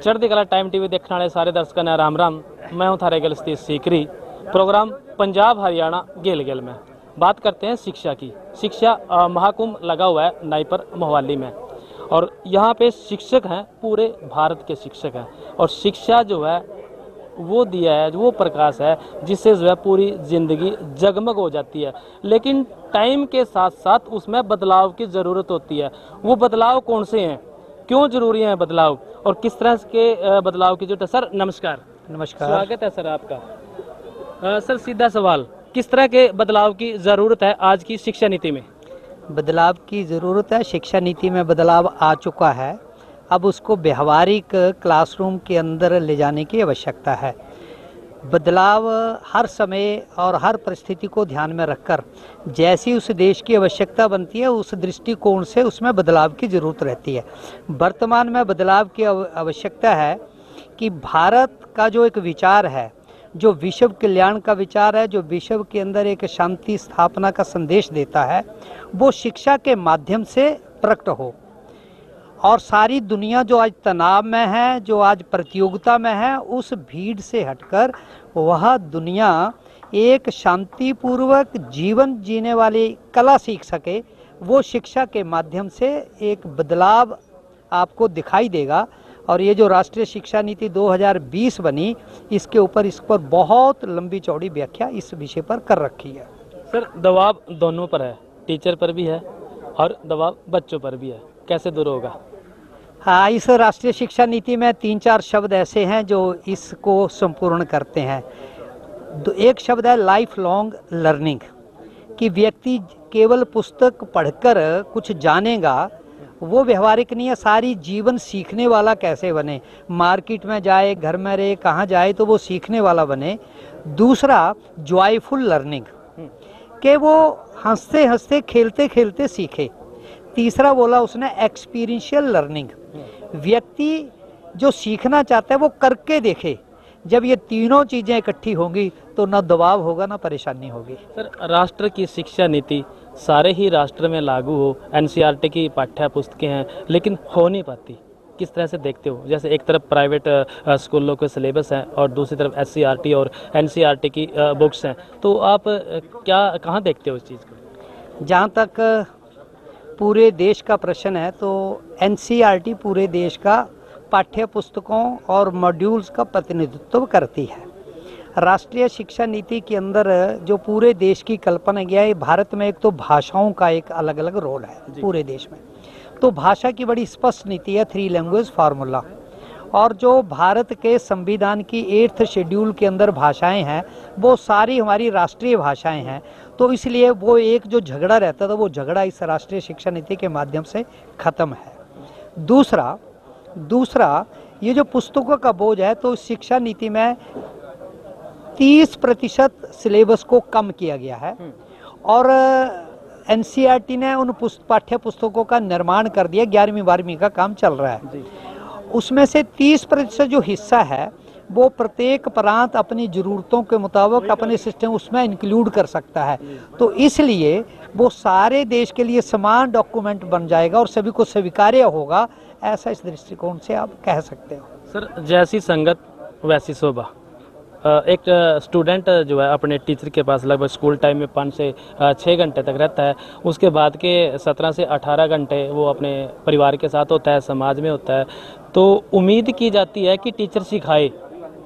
चढ़ती कला time TV देखने वाले सारे दर्शकों ने राम राम। मैं हूं थारे गलस्ती सीकरी। प्रोग्राम पंजाब हरियाणा गेल गेल में बात करते हैं शिक्षा की। शिक्षा महाकुंभ लगा हुआ है नाईपर मोहाली में, और यहाँ पे शिक्षक हैं, पूरे भारत के शिक्षक हैं। और शिक्षा जो है वो दिया है, वो प्रकाश है जिससे जो है पूरी ज़िंदगी जगमग हो जाती है। लेकिन टाइम के साथ साथ उसमें बदलाव की ज़रूरत होती है। वो बदलाव कौन से हैं, क्यों जरूरी है बदलाव, और किस तरह के बदलाव की जरूरत है? सर नमस्कार। नमस्कार। स्वागत है सर आपका। सर सीधा सवाल, किस तरह के बदलाव की ज़रूरत है आज की शिक्षा नीति में? बदलाव की ज़रूरत है। शिक्षा नीति में बदलाव आ चुका है, अब उसको व्यवहारिक क्लासरूम के अंदर ले जाने की आवश्यकता है। बदलाव हर समय और हर परिस्थिति को ध्यान में रखकर जैसी उस देश की आवश्यकता बनती है उस दृष्टिकोण से उसमें बदलाव की ज़रूरत रहती है। वर्तमान में बदलाव की आवश्यकता है कि भारत का जो एक विचार है, जो विश्व कल्याण का विचार है, जो विश्व के अंदर एक शांति स्थापना का संदेश देता है, वो शिक्षा के माध्यम से प्रकट हो। और सारी दुनिया जो आज तनाव में है, जो आज प्रतियोगिता में है, उस भीड़ से हटकर वह दुनिया एक शांतिपूर्वक जीवन जीने वाली कला सीख सके। वो शिक्षा के माध्यम से एक बदलाव आपको दिखाई देगा। और ये जो राष्ट्रीय शिक्षा नीति 2020 बनी, इसके ऊपर इस पर बहुत लंबी चौड़ी व्याख्या इस विषय पर कर रखी है। सर दबाव दोनों पर है, टीचर पर भी है और दबाव बच्चों पर भी है, कैसे दूर होगा? हाँ, इस राष्ट्रीय शिक्षा नीति में 3-4 शब्द ऐसे हैं जो इसको संपूर्ण करते हैं। एक शब्द है लाइफ लॉन्ग लर्निंग, कि व्यक्ति केवल पुस्तक पढ़कर कुछ जानेगा वो व्यवहारिक नहीं है। सारी जीवन सीखने वाला कैसे बने, मार्केट में जाए, घर में रहे, कहाँ जाए तो वो सीखने वाला बने। दूसरा जॉयफुल लर्निंग, कि वो हंसते हंसते खेलते खेलते सीखे। तीसरा बोला उसने एक्सपीरियंशियल लर्निंग, व्यक्ति जो सीखना चाहता है वो करके देखे। जब ये तीनों चीज़ें इकट्ठी होंगी तो ना दबाव होगा ना परेशानी होगी। सर राष्ट्र की शिक्षा नीति सारे ही राष्ट्र में लागू हो, एनसीईआरटी की पाठ्य पुस्तकें हैं लेकिन हो नहीं पाती, किस तरह से देखते हो? जैसे एक तरफ प्राइवेट स्कूलों के सिलेबस हैं और दूसरी तरफ एससीईआरटी और एनसीईआरटी की बुक्स हैं, तो आप कहाँ देखते हो इस चीज़ को? जहाँ तक पूरे देश का प्रश्न है तो एनसीईआरटी पूरे देश का पाठ्य पुस्तकों और मॉड्यूल्स का प्रतिनिधित्व करती है। राष्ट्रीय शिक्षा नीति के अंदर जो पूरे देश की कल्पना किया है, भारत में एक तो भाषाओं का एक अलग अलग रोल है पूरे देश में, तो भाषा की बड़ी स्पष्ट नीति है 3 लैंग्वेज फार्मूला। और जो भारत के संविधान की 8th शेड्यूल के अंदर भाषाएं हैं वो सारी हमारी राष्ट्रीय भाषाएं हैं। तो इसलिए वो एक जो झगड़ा रहता था वो झगड़ा इस राष्ट्रीय शिक्षा नीति के माध्यम से खत्म है। दूसरा ये जो पुस्तकों का बोझ है, तो शिक्षा नीति में 30% सिलेबस को कम किया गया है और एनसीईआरटी ने उन पाठ्य पुस्तकों का निर्माण कर दिया। 11वीं 12वीं का काम चल रहा है, उसमें से 30% जो हिस्सा है वो प्रत्येक प्रांत अपनी ज़रूरतों के मुताबिक अपने सिस्टम उसमें इंक्लूड कर सकता है। तो इसलिए वो सारे देश के लिए समान डॉक्यूमेंट बन जाएगा और सभी को स्वीकार्य होगा, ऐसा इस दृष्टिकोण से आप कह सकते हो। सर जैसी संगत वैसी शोभा। एक स्टूडेंट जो है अपने टीचर के पास लगभग स्कूल टाइम में 5 से 6 घंटे तक रहता है, उसके बाद के 17 से 18 घंटे वो अपने परिवार के साथ होता है, समाज में होता है। तो उम्मीद की जाती है कि टीचर सिखाए,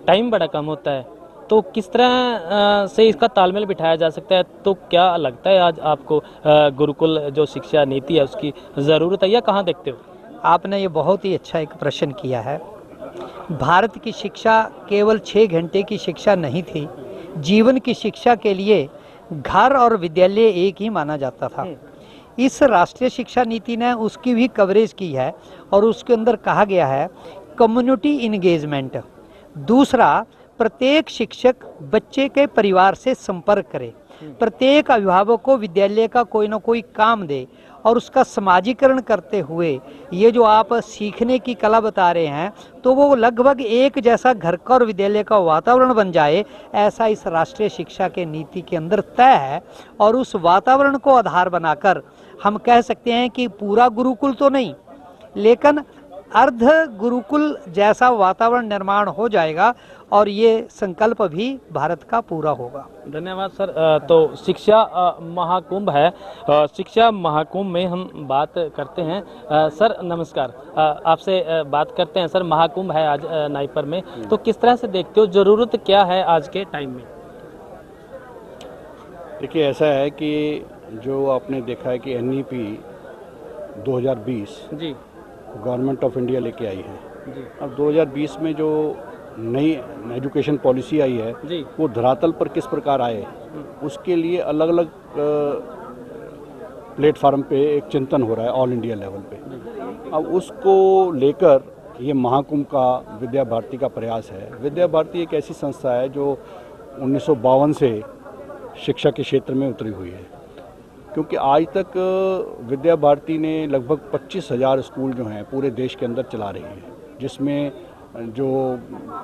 टाइम बड़ा कम होता है, तो किस तरह से इसका तालमेल बिठाया जा सकता है? तो क्या लगता है आज आपको गुरुकुल जो शिक्षा नीति है उसकी ज़रूरत है या कहाँ देखते हो? आपने ये बहुत ही अच्छा एक प्रश्न किया है। भारत की शिक्षा केवल 6 घंटे की शिक्षा नहीं थी, जीवन की शिक्षा के लिए घर और विद्यालय एक ही माना जाता था। इस राष्ट्रीय शिक्षा नीति ने उसकी भी कवरेज की है और उसके अंदर कहा गया है कम्युनिटी इंगेजमेंट। दूसरा, प्रत्येक शिक्षक बच्चे के परिवार से संपर्क करे, प्रत्येक अभिभावक को विद्यालय का कोई ना कोई काम दे और उसका समाजीकरण करते हुए ये जो आप सीखने की कला बता रहे हैं तो वो लगभग एक जैसा घर का और विद्यालय का वातावरण बन जाए, ऐसा इस राष्ट्रीय शिक्षा के नीति के अंदर तय है। और उस वातावरण को आधार बनाकर हम कह सकते हैं कि पूरा गुरुकुल तो नहीं, लेकिन अर्ध गुरुकुल जैसा वातावरण निर्माण हो जाएगा और ये संकल्प भी भारत का पूरा होगा। धन्यवाद सर। तो शिक्षा महाकुंभ है। शिक्षा महाकुंभ में हम बात करते हैं। सर नमस्कार। आपसे बात करते हैं सर, महाकुंभ है आज नाइपर में, तो किस तरह से देखते हो, ज़रूरत क्या है आज के टाइम में? देखिए, ऐसा है कि जो आपने देखा है कि NEP 2020 जी गवर्नमेंट ऑफ इंडिया लेके आई है। जी अब 2020 में जो नई एजुकेशन पॉलिसी आई है जी वो धरातल पर किस प्रकार आए, उसके लिए अलग अलग प्लेटफार्म पे एक चिंतन हो रहा है ऑल इंडिया लेवल पे। अब उसको लेकर ये महाकुंभ का विद्या भारती का प्रयास है। विद्या भारती एक ऐसी संस्था है जो 1952 से शिक्षा के क्षेत्र में उतरी हुई है, क्योंकि आज तक विद्या भारती ने लगभग 25,000 स्कूल जो हैं पूरे देश के अंदर चला रही है, जिसमें जो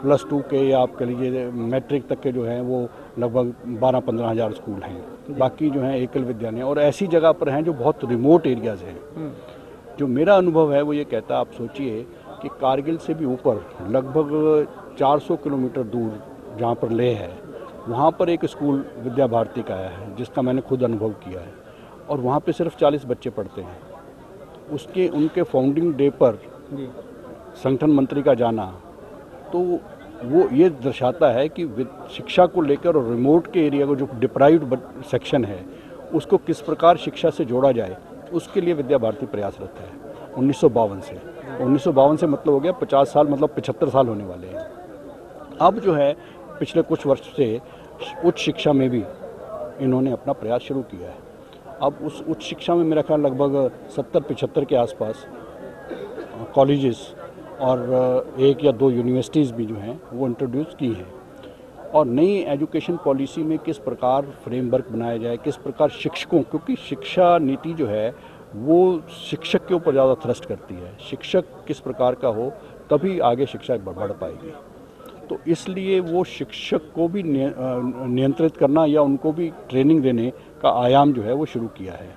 +2 के या आप कह लीजिए मैट्रिक तक के जो हैं वो लगभग 12-15 हज़ार स्कूल हैं। बाकी जो हैं एकल विद्यालय और ऐसी जगह पर हैं जो बहुत रिमोट एरियाज़ हैं। जो मेरा अनुभव है वो ये कहता है, आप सोचिए कि कारगिल से भी ऊपर लगभग 400 किलोमीटर दूर जहाँ पर लेह है, वहाँ पर एक स्कूल विद्या भारती का है जिसका मैंने खुद अनुभव किया है, और वहाँ पे सिर्फ 40 बच्चे पढ़ते हैं। उसके उनके फाउंडिंग डे पर संगठन मंत्री का जाना, तो वो ये दर्शाता है कि शिक्षा को लेकर और रिमोट के एरिया को जो डिप्राइव्ड सेक्शन है उसको किस प्रकार शिक्षा से जोड़ा जाए, उसके लिए विद्या भारती प्रयासरत है 1952 से। 1952 से मतलब हो गया 50 साल, मतलब 75 साल होने वाले हैं। अब जो है पिछले कुछ वर्ष से उच्च शिक्षा में भी इन्होंने अपना प्रयास शुरू किया है। अब उस उच्च शिक्षा में मेरा ख्याल लगभग 70-75 के आसपास कॉलेजेस और 1 या 2 यूनिवर्सिटीज़ भी जो हैं वो इंट्रोड्यूस की हैं। और नई एजुकेशन पॉलिसी में किस प्रकार फ्रेमवर्क बनाया जाए, किस प्रकार शिक्षकों, क्योंकि शिक्षा नीति जो है वो शिक्षक के ऊपर ज़्यादा थ्रस्ट करती है। शिक्षक किस प्रकार का हो तभी आगे शिक्षा बढ़ पाएगी। तो इसलिए वो शिक्षक को भी नियंत्रित करना या उनको भी ट्रेनिंग देने का आयाम जो है वो शुरू किया है।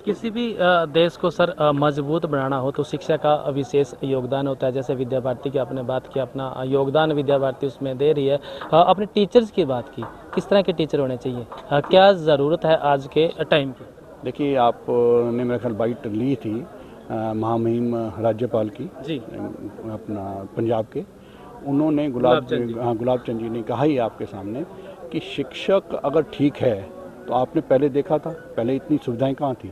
किसी भी देश को सर मजबूत बनाना हो तो शिक्षा का विशेष योगदान होता है। जैसे विद्या भारती की आपने बात की, अपना योगदान विद्या भारती उसमें दे रही है। अपने टीचर्स की बात की, किस तरह के टीचर होने चाहिए, क्या ज़रूरत है आज के टाइम की? देखिए, आपने मेरे ख्याल बाइट ली थी महामहिम राज्यपाल की जी, अपना पंजाब के, उन्होंने गुलाब चंद जी ने कहा ही आपके सामने कि शिक्षक अगर ठीक है तो आपने पहले देखा था, पहले इतनी सुविधाएं कहाँ थी।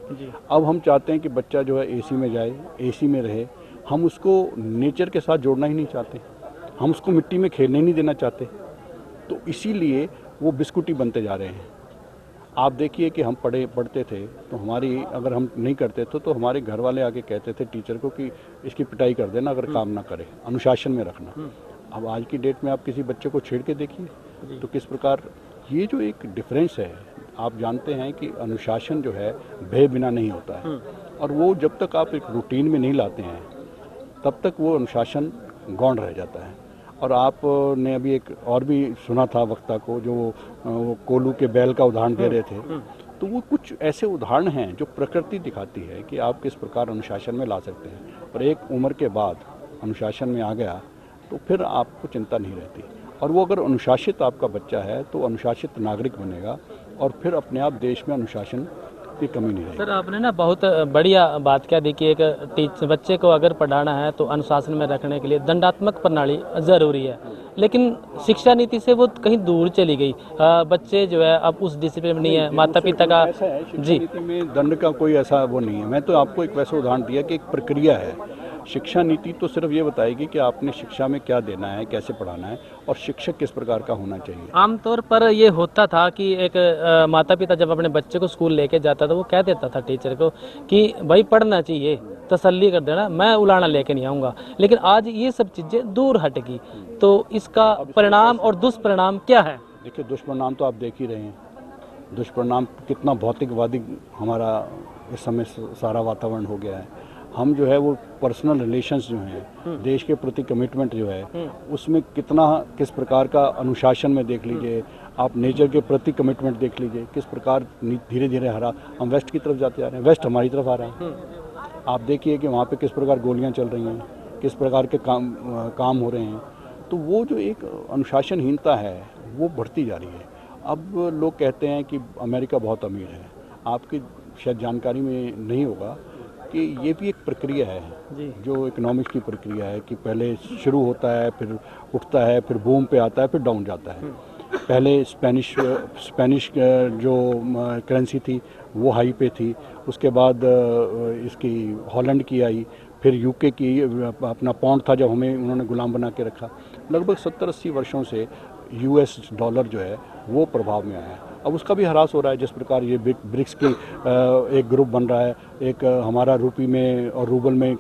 अब हम चाहते हैं कि बच्चा जो है AC में जाए, AC में रहे। हम उसको नेचर के साथ जोड़ना ही नहीं चाहते, हम उसको मिट्टी में खेलने नहीं देना चाहते। तो इसीलिए वो बिस्कुटी बनते जा रहे हैं। आप देखिए कि हम पढ़ते थे तो हमारी, अगर हम नहीं करते तो हमारे घर वाले आके कहते थे टीचर को कि इसकी पिटाई कर देना अगर काम ना करे, अनुशासन में रखना। अब आज की डेट में आप किसी बच्चे को छेड़ के देखिए तो किस प्रकार, ये जो एक डिफरेंस है, आप जानते हैं कि अनुशासन जो है भय बिना नहीं होता है, और वो जब तक आप एक रूटीन में नहीं लाते हैं तब तक वो अनुशासन गौण रह जाता है। और आपने अभी एक और भी सुना था वक्ता को, जो वो कोलू के बैल का उदाहरण दे रहे थे, तो वो कुछ ऐसे उदाहरण हैं जो प्रकृति दिखाती है कि आप किस प्रकार अनुशासन में ला सकते हैं। और एक उम्र के बाद अनुशासन में आ गया तो फिर आपको चिंता नहीं रहती, और वो अगर अनुशासित आपका बच्चा है तो अनुशासित नागरिक बनेगा, और फिर अपने आप देश में अनुशासन की कमी नहीं रहेगी। सर आपने ना बहुत बढ़िया बात क्या दी कि एक बच्चे को अगर पढ़ाना है तो अनुशासन में रखने के लिए दंडात्मक प्रणाली ज़रूरी है, लेकिन शिक्षा नीति से वो कहीं दूर चली गई। बच्चे जो है अब उस डिसिप्लिन में नहीं है, माता पिता का। ऐसा है, शिक्षा नीति में दंड का कोई ऐसा वो नहीं है। मैं तो आपको एक वैसा उदाहरण दिया कि एक प्रक्रिया है। शिक्षा नीति तो सिर्फ ये बताएगी कि आपने शिक्षा में क्या देना है, कैसे पढ़ाना है, और शिक्षक किस प्रकार का होना चाहिए। आमतौर पर ये होता था कि एक माता पिता जब अपने बच्चे को स्कूल लेके जाता था वो कह देता था टीचर को कि भाई पढ़ना चाहिए, तसल्ली कर देना, मैं उलाना लेके नहीं आऊँगा। लेकिन आज ये सब चीज़ें दूर हट गई, तो इसका परिणाम और दुष्परिणाम क्या है? देखिए, दुष्परिणाम तो आप देख ही रहे हैं। दुष्परिणाम कितना भौतिकवादी हमारा इस समय सारा वातावरण हो गया है। हम जो है वो पर्सनल रिलेशंस जो हैं, देश के प्रति कमिटमेंट जो है उसमें कितना, किस प्रकार का अनुशासन में देख लीजिए, आप नेचर के प्रति कमिटमेंट देख लीजिए, किस प्रकार धीरे धीरे हरा हम वेस्ट की तरफ जाते जा रहे हैं, वेस्ट हमारी तरफ आ रहा है। आप देखिए कि वहाँ पे किस प्रकार गोलियाँ चल रही हैं, किस प्रकार के काम हो रहे हैं, तो वो जो एक अनुशासनहीनता है वो बढ़ती जा रही है। अब लोग कहते हैं कि अमेरिका बहुत अमीर है, आपकी शायद जानकारी में नहीं होगा कि ये भी एक प्रक्रिया है जो इकोनॉमिक्स की प्रक्रिया है कि पहले शुरू होता है, फिर उठता है, फिर बूम पे आता है, फिर डाउन जाता है। पहले स्पेनिश जो करेंसी थी वो हाई पे थी, उसके बाद इसकी हॉलैंड की आई, फिर यूके की अपना पाउंड था जब हमें उन्होंने गुलाम बना के रखा। लगभग 70-80 वर्षों से यूएस डॉलर जो है वो प्रभाव में आया है। अब उसका भी ह्रास हो रहा है, जिस प्रकार ये ब्रिक्स की एक ग्रुप बन रहा है, एक हमारा रुपी में और रूबल में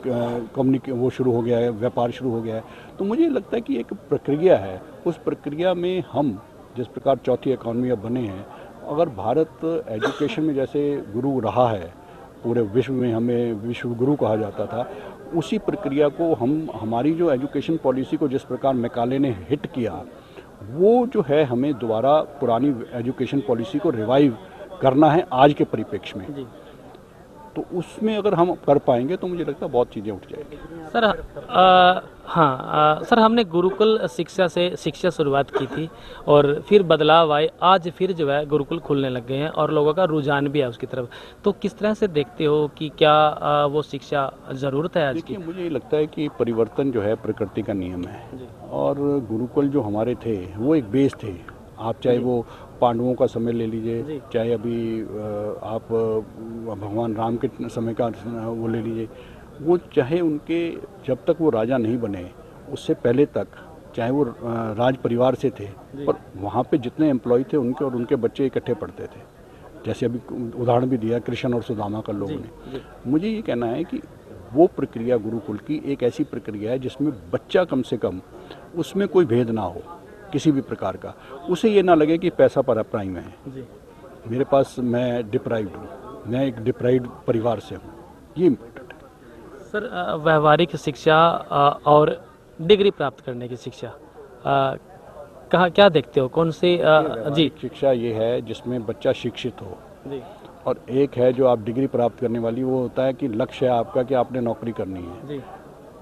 वो शुरू हो गया है, व्यापार शुरू हो गया है। तो मुझे लगता है कि एक प्रक्रिया है, उस प्रक्रिया में हम जिस प्रकार चौथी इकॉनमी अब बने हैं, अगर भारत एजुकेशन में जैसे गुरु रहा है, पूरे विश्व में हमें विश्व गुरु कहा जाता था, उसी प्रक्रिया को हम हमारी जो एजुकेशन पॉलिसी को जिस प्रकार मैकाले ने हिट किया, वो जो है हमें दोबारा पुरानी एजुकेशन पॉलिसी को रिवाइव करना है आज के परिप्रेक्ष्य में। तो उसमें अगर हम कर पाएंगे तो मुझे लगता है बहुत चीज़ें उठ जाएगी। सर सर हमने गुरुकुल शिक्षा से शुरुआत की थी और फिर बदलाव आए, आज फिर जो है गुरुकुल खुलने लग गए हैं और लोगों का रुझान भी है उसकी तरफ। तो किस तरह से देखते हो कि क्या वो शिक्षा ज़रूरत है आज की? देखिए, मुझे ये लगता है कि परिवर्तन जो है प्रकृति का नियम है और गुरुकुल जो हमारे थे वो एक बेस थे। आप चाहे वो पांडवों का समय ले लीजिए, चाहे अभी आप भगवान राम के समय का वो ले लीजिए, वो चाहे उनके जब तक वो राजा नहीं बने उससे पहले तक, चाहे वो राज परिवार से थे, पर वहाँ पे जितने एम्प्लॉय थे उनके और उनके बच्चे इकट्ठे पढ़ते थे। जैसे अभी उदाहरण भी दिया कृष्ण और सुदामा का लोगों ने। मुझे ये कहना है कि वो प्रक्रिया गुरुकुल की एक ऐसी प्रक्रिया है जिसमें बच्चा कम से कम उसमें कोई भेद ना हो किसी भी प्रकार का, उसे ये ना लगे कि पैसा पर प्राइम है। मेरे पास मैं डिप्राइव्ड हूँ, मैं एक डिप्राइव्ड परिवार से हूँ, ये इम्पोर्टेंट है। सर व्यवहारिक शिक्षा और डिग्री प्राप्त करने की शिक्षा कहाँ क्या देखते हो, कौन सी? जी, शिक्षा ये है जिसमें बच्चा शिक्षित हो जी। और एक है जो आप डिग्री प्राप्त करने वाली, वो होता है कि लक्ष्य है आपका कि आपने नौकरी करनी है जी।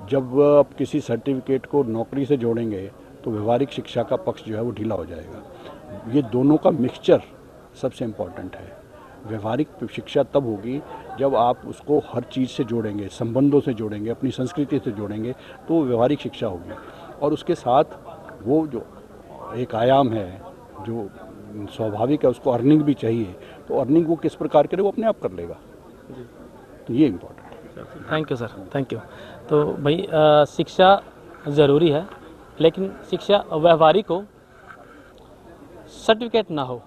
जब आप किसी सर्टिफिकेट को नौकरी से जोड़ेंगे तो व्यवहारिक शिक्षा का पक्ष जो है वो ढीला हो जाएगा। ये दोनों का मिक्सचर सबसे इम्पॉर्टेंट है। व्यवहारिक शिक्षा तब होगी जब आप उसको हर चीज़ से जोड़ेंगे, संबंधों से जोड़ेंगे, अपनी संस्कृति से जोड़ेंगे, तो वो व्यवहारिक शिक्षा होगी। और उसके साथ वो जो एक आयाम है जो स्वाभाविक है, उसको अर्निंग भी चाहिए, तो अर्निंग वो किस प्रकार करे वो अपने आप कर लेगा। तो ये इम्पोर्टेंट है। Thank you sir, thank you. तो भाई शिक्षा ज़रूरी है, लेकिन शिक्षा व्यवहारिक हो, सर्टिफिकेट ना हो।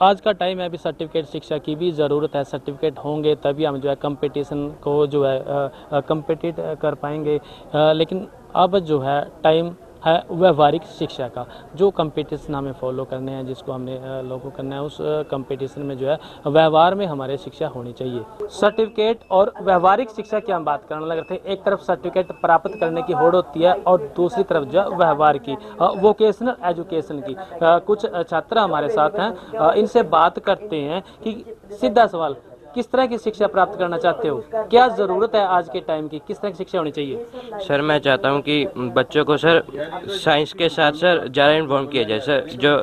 आज का टाइम है, अभी सर्टिफिकेट शिक्षा की भी ज़रूरत है। सर्टिफिकेट होंगे तभी हम जो है कंपटीशन को जो है कंपीट कर पाएंगे। लेकिन अब जो है टाइम है व्यवहारिक शिक्षा का, जो कंपटीशन हमें फॉलो करने हैं, जिसको हमने लोगों करना है, उस कंपटीशन में जो है व्यवहार में हमारे शिक्षा होनी चाहिए। सर्टिफिकेट और व्यवहारिक शिक्षा की हम बात करने लगे थे। एक तरफ सर्टिफिकेट प्राप्त करने की होड़ होती है और दूसरी तरफ जो है व्यवहार की, वोकेशनल एजुकेशन की। कुछ छात्र हमारे साथ हैं, इनसे बात करते हैं कि सीधा सवाल, किस तरह की शिक्षा प्राप्त करना चाहते हो, क्या ज़रूरत है आज के टाइम की, किस तरह की शिक्षा होनी चाहिए? सर मैं चाहता हूं कि बच्चों को सर साइंस के साथ सर ज़्यादा इन्फॉर्म किया जाए। सर जो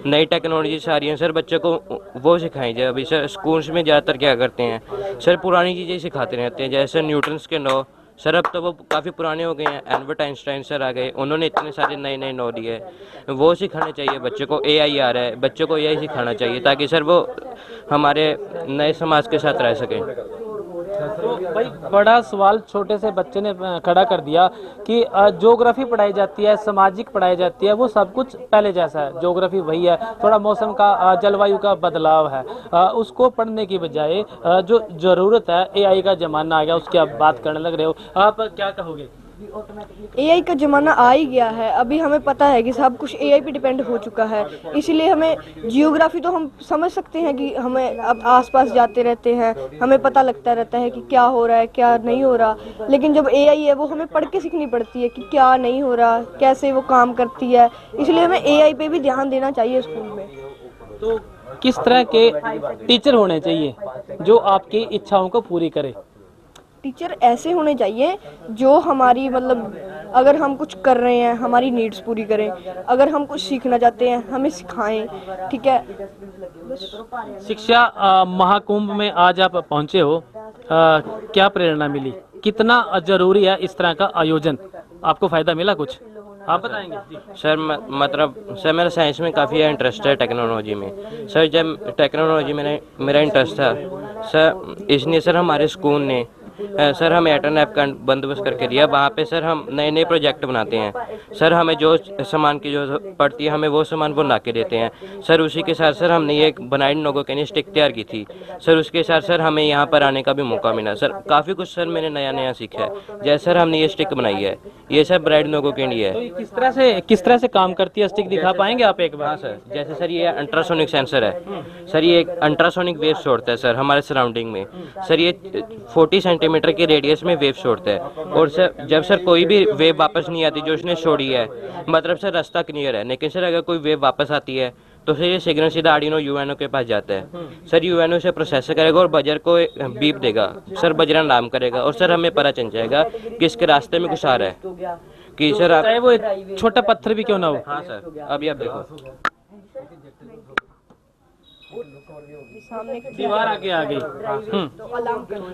नई टेक्नोलॉजी सारी हैं सर बच्चों को वो सिखाई जाए। अभी सर स्कूल्स में ज़्यादातर क्या करते हैं सर, पुरानी चीज़ें सिखाते रहते हैं, जैसे न्यूटन्स के लॉ। सर अब तो वो काफ़ी पुराने हो गए हैं, एल्बर्ट आइंस्टाइन सर आ गए, उन्होंने इतने सारे नए नए लॉ दिए, वो सिखाने चाहिए बच्चों को। एआई आ रहा है, बच्चों को एआई सिखाना चाहिए ताकि सर वो हमारे नए समाज के साथ रह सकें। तो भाई बड़ा सवाल छोटे से बच्चे ने खड़ा कर दिया कि ज्योग्राफी पढ़ाई जाती है, सामाजिक पढ़ाई जाती है, वो सब कुछ पहले जैसा है। ज्योग्राफी वही है, थोड़ा मौसम का जलवायु का बदलाव है, उसको पढ़ने की बजाय जो ज़रूरत है, एआई का ज़माना आ गया, उसकी आप बात करने लग रहे हो, आप क्या कहोगे? एआई का ज़माना आ ही गया है। अभी हमें पता है कि सब कुछ एआई पे डिपेंड हो चुका है, इसलिए हमें जियोग्राफी तो हम समझ सकते हैं कि हमें अब आसपास जाते रहते हैं, हमें पता लगता रहता है कि क्या हो रहा है क्या नहीं हो रहा। लेकिन जब एआई है वो हमें पढ़ के सीखनी पड़ती है कि क्या नहीं हो रहा, कैसे वो काम करती है, इसलिए हमें एआई पे भी ध्यान देना चाहिए स्कूल में। तो किस तरह के टीचर होने चाहिए जो आपकी इच्छाओं को पूरी करे? टीचर ऐसे होने चाहिए जो हमारी मतलब अगर हम कुछ कर रहे हैं हमारी नीड्स पूरी करें, अगर हम कुछ सीखना चाहते हैं हमें सिखाएं, ठीक है। शिक्षा महाकुंभ में आज आप पहुंचे हो, क्या प्रेरणा मिली, कितना जरूरी है इस तरह का आयोजन, आपको फायदा मिला कुछ, आप बताएंगे जी। सर मतलब सर मेरा साइंस में काफ़ी इंटरेस्ट है, टेक्नोलॉजी में। सर जब टेक्नोलॉजी में मेरा इंटरेस्ट था सर, इसलिए सर हमारे स्कूल ने सर हमें एटर्न ऐप का बंदोबस्त करके दिया। वहाँ पे सर हम नए नए प्रोजेक्ट बनाते हैं। सर हमें जो सामान की जो पड़ती है हमें वो सामान वो ला के देते हैं। सर उसी के साथ सर हमने ये एक बनाइड लोगों के लिए स्टिक तैयार की थी। सर उसके साथ सर हमें यहाँ पर आने का भी मौका मिला। सर काफ़ी कुछ सर मैंने नया नया सीखा है। जैसे सर हमने ये स्टिक बनाई है, ये सर ब्राइड लोगों के लिए तो है। ये किस तरह से काम करती है स्टिक, दिखा पाएंगे आप एक बार। हाँ सर, जैसे सर ये अल्ट्रासोनिक सेंसर है। सर ये एक अल्ट्रासोनिक वेव छोड़ता है सर हमारे सराउंडिंग में। सर ये 40 सेंटीमीटर के रेडियस में वेव छोड़ता है। और सर जब सर कोई भी वेव वापस नहीं आती जो उसने छोड़ी है, मतलब सर रास्ता क्लियर है। लेकिन सर अगर कोई वेव वापस आती है तो सर ये सिग्नल सीधा आर्डिनो यूएनओ के पास जाता है। सर यूएनओ से प्रोसेस करेगा और बजर को बीप देगा। सर बजर अलार्म करेगा और सर हमें पता चल जाएगा कि इसके रास्ते में कुछ आ रहा है कि सर आप। चाहे वो एक छोटा पत्थर भी क्यों ना हो। हाँ सर, अभी आप देखो सामने दीवार आगे आ गई।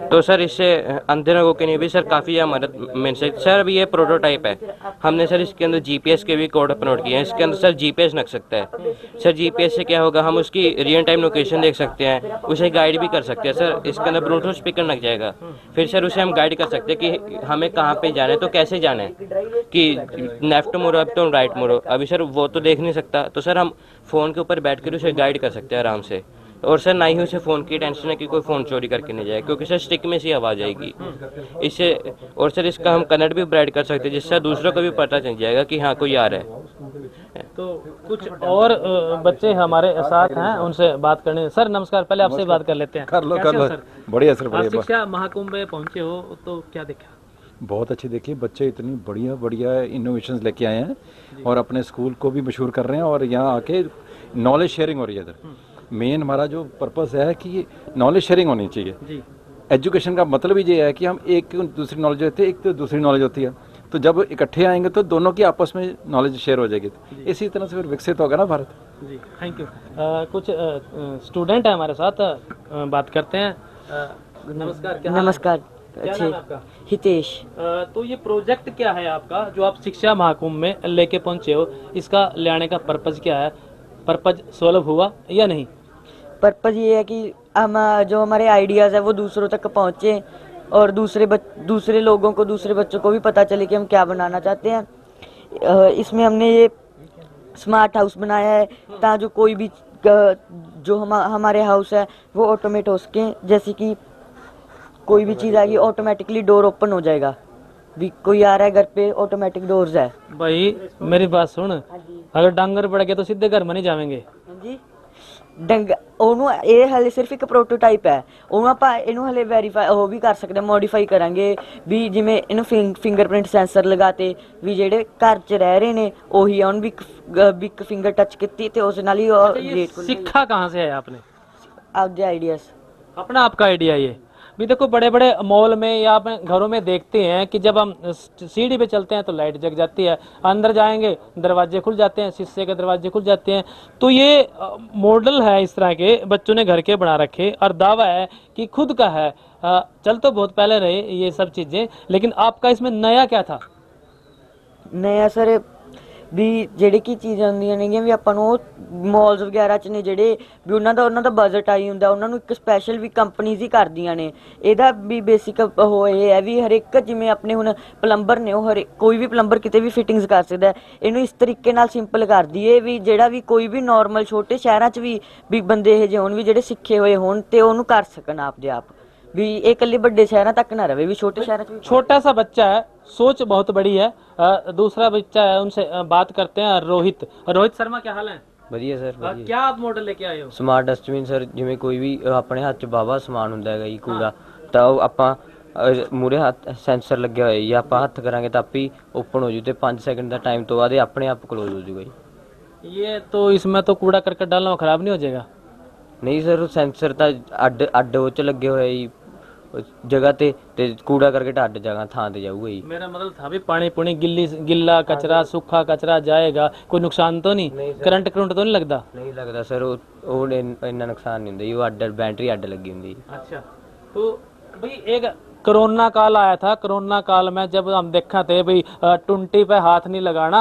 तो सर इससे अंधे लोगों के लिए भी सर काफ़ी मदद मिल सकती। सर अभी ये प्रोटोटाइप है। हमने सर इसके अंदर जीपीएस के भी कोड अपलोड किए हैं। इसके अंदर सर जीपीएस लग सकता है। सर जीपीएस से क्या होगा, हम उसकी रियल टाइम लोकेशन देख सकते हैं, उसे गाइड भी कर सकते हैं। सर इसके अंदर ब्लूटूथ स्पीकर लग जाएगा। फिर सर उसे हम गाइड कर सकते हैं कि हमें कहाँ पे जाना है, तो कैसे जाना है, कि लेफ्ट मुड़ो अब तो राइट मुड़ो। अभी सर वो तो देख नहीं सकता, तो सर हम फ़ोन के ऊपर बैठ कर उसे गाइड कर सकते हैं आराम से। और सर ना ही उसे फ़ोन की टेंशन है कि कोई फ़ोन चोरी करके नहीं जाए, क्योंकि सर स्टिक में से आवाज़ आएगी इससे। और सर इसका हम कनेक्ट भी ब्राइट कर सकते हैं, जिससे दूसरों को भी पता चल जाएगा कि हाँ कोई आ रहा है। तो कुछ और बच्चे हमारे साथ हैं, उनसे बात करने। सर नमस्कार, पहले आपसे बात कर लेते हैं। कर लो कैसे कर हो लो सर? बढ़िया सर आप बढ़िया। शिक्षा महाकुंभ में पहुंचे हो तो क्या देखा? बहुत अच्छी देखिए, बच्चे इतनी बढ़िया बढ़िया इनोवेशंस लेके आए हैं और अपने स्कूल को भी मशहूर कर रहे हैं। और यहाँ आके नॉलेज शेयरिंग हो रही है। इधर मेन हमारा जो पर्पस है कि नॉलेज शेयरिंग होनी चाहिए जी। एजुकेशन का मतलब ही ये है कि हम एक दूसरी नॉलेज होती है, एक तो दूसरी नॉलेज होती है, तो जब इकट्ठे आएंगे तो दोनों की आपस में नॉलेज शेयर हो जाएगी। इसी तरह से फिर विकसित होगा ना भारत। जी थैंक यू। कुछ स्टूडेंट है हमारे साथ, बात करते हैं। नमस्कार, क्या हाल है? नमस्कार। क्या नाम है आपका? हितेश। तो ये प्रोजेक्ट क्या है आपका जो आप शिक्षा महाकुंभ में लेके पहुंचे हो, इसका ले आने का पर्पज क्या है, पर्पज सॉल्व हुआ या नहीं? पर्पज ये है कि हम जो हमारे आइडियाज़ है वो दूसरों तक पहुँचे और दूसरे लोगों को, दूसरे बच्चों को भी पता चले कि हम क्या बनाना चाहते हैं। इसमें हमने ये स्मार्ट हाउस बनाया है ताकि जो कोई भी जो हमारे हाउस है वो ऑटोमेट हो सके। जैसे कि कोई भी चीज़ आएगी ऑटोमेटिकली डोर ओपन हो जाएगा, भी कोई आ रहा है घर पे ऑटोमेटिक डोर्स है। भाई मेरी बात सुन, अगर डांगर पड़ गया तो सीधे घर में नहीं जावेंगे जी ਡੰਗ ਉਹਨੂੰ ਇਹ ਹਲੇ ਸਿਰਫ ਇੱਕ ਪ੍ਰੋਟੋਟਾਈਪ ਹੈ। ਉਹਨੂੰ ਆਪਾਂ ਇਹਨੂੰ ਹਲੇ ਵੈਰੀਫਾਈ ਉਹ ਵੀ ਕਰ ਸਕਦੇ, ਮੋਡੀਫਾਈ ਕਰਾਂਗੇ ਵੀ ਜਿਵੇਂ ਇਹਨੂੰ ਫਿੰਗਰਪ੍ਰਿੰਟ ਸੈਂਸਰ ਲਗਾਤੇ ਵੀ ਜਿਹੜੇ ਘਰ 'ਚ ਰਹਿ ਰਹੇ ਨੇ ਉਹੀ ਆ, ਉਹਨੂੰ ਵੀ ਇੱਕ ਫਿੰਗਰ ਟੱਚ ਕੀਤੀ ਤੇ ਉਸ ਨਾਲ ਹੀ गेट सीखा कहाँ से है आपने? ਆਪਦੇ ਆਈਡੀਆਜ਼। अपना आपका आइडिया ये भी देखो, बड़े बड़े मॉल में या अपने घरों में देखते हैं कि जब हम सीढ़ी पे चलते हैं तो लाइट जग जाती है, अंदर जाएंगे दरवाजे खुल जाते हैं, शीशे के दरवाजे खुल जाते हैं। तो ये मॉडल है इस तरह के बच्चों ने घर के बना रखे और दावा है कि खुद का है। चल तो बहुत पहले रहे ये सब चीज़ें, लेकिन आपका इसमें नया क्या था? ਨਇਆ ਸਰ ਵੀ ਜਿਹੜੀ ਕੀ ਚੀਜ਼ਾਂ ਹੁੰਦੀਆਂ ਨੇਗੀਆਂ ਵੀ ਆਪਾਂ ਨੂੰ ਉਹ ਮਾਲਸ ਵਗੈਰਾ 'ਚ ਨੇ ਜਿਹੜੇ ਵੀ ਉਹਨਾਂ ਦਾ ਬਜਟ ਆਈ ਹੁੰਦਾ, ਉਹਨਾਂ ਨੂੰ ਇੱਕ ਸਪੈਸ਼ਲ ਵੀ ਕੰਪਨੀਜ਼ ਹੀ ਕਰਦੀਆਂ ਨੇ। ਇਹਦਾ ਵੀ ਬੇਸਿਕ ਉਹ ਇਹ ਹੈ ਵੀ ਹਰ ਇੱਕ ਜਿਵੇਂ ਆਪਣੇ ਹੁਣ ਪਲੰਬਰ ਨੇ ਉਹ ਕੋਈ ਵੀ ਪਲੰਬਰ ਕਿਤੇ ਵੀ ਫਿਟਿੰਗਸ ਕਰ ਸਕਦਾ। ਇਹਨੂੰ ਇਸ ਤਰੀਕੇ ਨਾਲ ਸਿੰਪਲ ਕਰ ਦਈਏ ਵੀ ਜਿਹੜਾ ਵੀ ਕੋਈ ਵੀ ਨੋਰਮਲ ਛੋਟੇ ਸ਼ਹਿਰਾਂ 'ਚ ਵੀ ਬੰਦੇ ਇਹ ਜਿਹੇ ਹੋਣ ਵੀ ਜਿਹੜੇ ਸਿੱਖੇ ਹੋਏ ਹੋਣ ਤੇ ਉਹਨੂੰ ਕਰ ਸਕਣ ਆਪਦੇ ਆਪ, भी ये कल्ले बड़े शहरों तक ना रहे, भी छोटे शहरों में। छोटा सा बच्चा है, सोच बहुत बड़ी है। दूसरा बच्चा है, उनसे बात करते हैं। रोहित शर्मा, क्या हाल है? ਵਧੀਆ ਸਰ ਵਧੀਆ। क्या आप मॉडल लेके आए हो? ਸਮਾਰਟ ਡਸਟਬਿਨ ਸਰ, ਜਿਵੇਂ ਕੋਈ ਵੀ ਆਪਣੇ ਹੱਥ 'ਚ ਵਾਹਵਾ ਸਮਾਨ ਹੁੰਦਾ ਹੈਗਾ ਜੀ ਕੂੜਾ, ਤਾਂ ਉਹ ਆਪਾਂ ਮੂਹਰੇ ਹੱਥ ਸੈਂਸਰ ਲੱਗਿਆ ਹੋਇਆ ਜੀ, ਆਪਾਂ ਹੱਥ ਕਰਾਂਗੇ ਤਾਂ ਆਪੇ ਓਪਨ ਹੋ ਜੂ ਤੇ 5 ਸੈਕਿੰਡ ਦਾ ਟਾਈਮ ਤੋਂ ਬਾਅਦ ਇਹ ਆਪਣੇ ਆਪ ਕਲੋਜ਼ ਹੋ ਜੂਗਾ ਜੀ। ये तो इसमें तो कूड़ा करकट डालना खराब नहीं हो जाएगा? ਨਹੀਂ ਸਰ, ਸੈਂਸਰ ਤਾਂ ਅੱਡ ਉਹ 'ਚ ਲੱਗੇ ਹੋਏ ਜੀ, ਜਗ੍ਹਾ ਤੇ ਕੂੜਾ ਕਰਕਟ ਅੱਡ ਜਗ੍ਹਾ ਥਾਂ ਤੇ ਜਾਊਗਾ ਜੀ। मेरा मतलब था भी पानी पुणी गिल्ला कचरा सूखा कचरा जाएगा, कोई नुकसान तो नहीं, करंट करंट तो नहीं लगता? ਨਹੀਂ ਲੱਗਦਾ ਸਰ, ਉਹ ਇੰਨਾ ਨੁਕਸਾਨ ਨਹੀਂ ਹੁੰਦਾ ਜੀ, ਉਹ ਅੱਡ ਬੈਟਰੀ ਅੱਡ ਲੱਗੀ ਹੁੰਦੀ ਜੀ। अच्छा, तो भाई एक कोरोना काल आया था, कोरोना काल में जब हम देखा थे भाई टुंटी पे हाथ नहीं लगाना,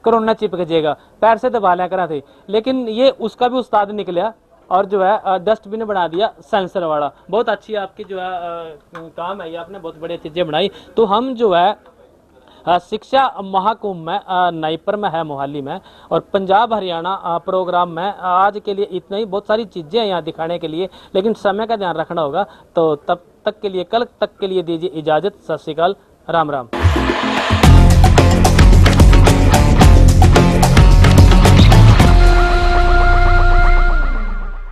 कोरोना चिपक जाएगा, पैर से दबा लिया करा थे, लेकिन ये उसका भी उस्ताद निकला और जो है डस्टबिन बना दिया सेंसर वाला। बहुत अच्छी आपकी जो है काम है, ये आपने बहुत बढ़िया चीज़ें बनाई। तो हम जो है शिक्षा महाकुंभ में नाइपर में है मोहाली में, और पंजाब हरियाणा प्रोग्राम में आज के लिए इतना ही। बहुत सारी चीज़ें हैं यहाँ दिखाने के लिए, लेकिन समय का ध्यान रखना होगा। तो तब तक के लिए, कल तक के लिए दीजिए इजाज़त। सत श्री अकाल, राम राम।